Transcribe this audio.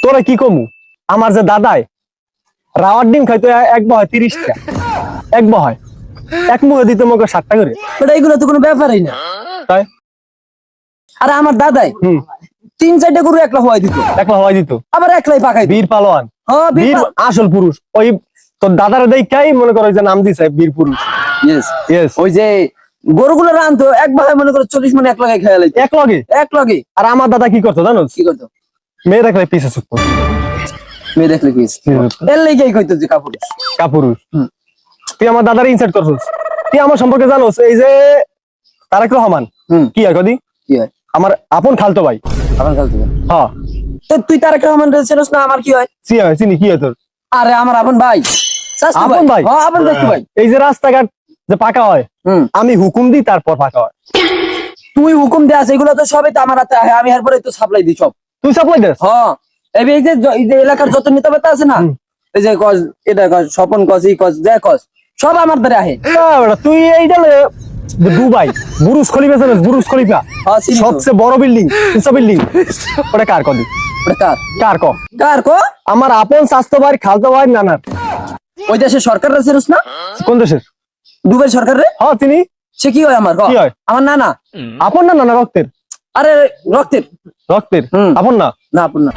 তোরা কি কমু আমার যে দাদাই রাওয়ার ডিম খাইতো এক বয় 30টা এক বয় এক মুখে দিতে মগে 7টা করে ওটা এগুলো তো কোনো ব্যাপারই না। তাই আরে আমার দাদাই 3-4টা গরু একলা হওয়াই দিত, একলা হওয়াই দিত, আবার একলাই পাকাই বীর পালোয়ান, হ্যাঁ বীর আসল পুরুষ। ওই তোর দাদার দেখাই মনে করো যে নাম দিছে বীর পুরুষ। ইয়েস ওই যে গরুগুলো রানতো এক ভাই মনে করো 40 মনে এক লাগাই খেয়াল এক লগে। আর আমার দাদা কি করতো জানো? কি করতো? মেয়ে দেখলে পিছে ছুটতো। মেয়ে দেখলে কি এর লেগেই কইতো যে কাপুরুষ। তুই আমার দাদার ইনসার্ট করছিস, তুই আমার সম্পর্কে জানোস? এই যে তারেক রহমান কি হয় কদি? কি হয়? আমার আপন খালতো ভাই। আপন খালতো ভাই? হ্যাঁ। তুই তারেক রহমান চিনিস না? আমার কি হয়? চিনি। কি হয় তোর? আরে আমার আপন ভাই। আপন ভাই? হ্যাঁ আপন ভাই। এই যে রাস্তাঘাট যে পাকা হয় আমি হুকুম দিই তারপর পাকা হয়। তুই হুকুম দেয়াস, এগুলো তো সবই তো আমার হাতে আহে, আমি এরপরে তো সাপ্লাই দিই সব। তুই সাপ্লাই দেস? হ্যাঁ এই যে এলাকার যত নেতা আছে না, এই যে কস এটা কস স্বপন কস ই কস যা কস সব আমার দ্বারা আহে। তুই এইটা দুবাই বুরুজ খলিফা জানিস? বুরুজ খলিফা সবচেয়ে বড় বিল্ডিং, উঁচা বিল্ডিং, ওটা কার কদি? ওটা কার ক? আমার আপন স্বাস্থ্য ভাই খালতো ভাই নানার। ওই দেশের সরকাররা চিনিস না? কোন দেশের? দুবাই সরকার রে। হ্যাঁ চিনি। সে কি হয়? কি হয়? আমার নানা। আপন না নানা রক্তের? আরে রক্তের আপন না? না আপন না।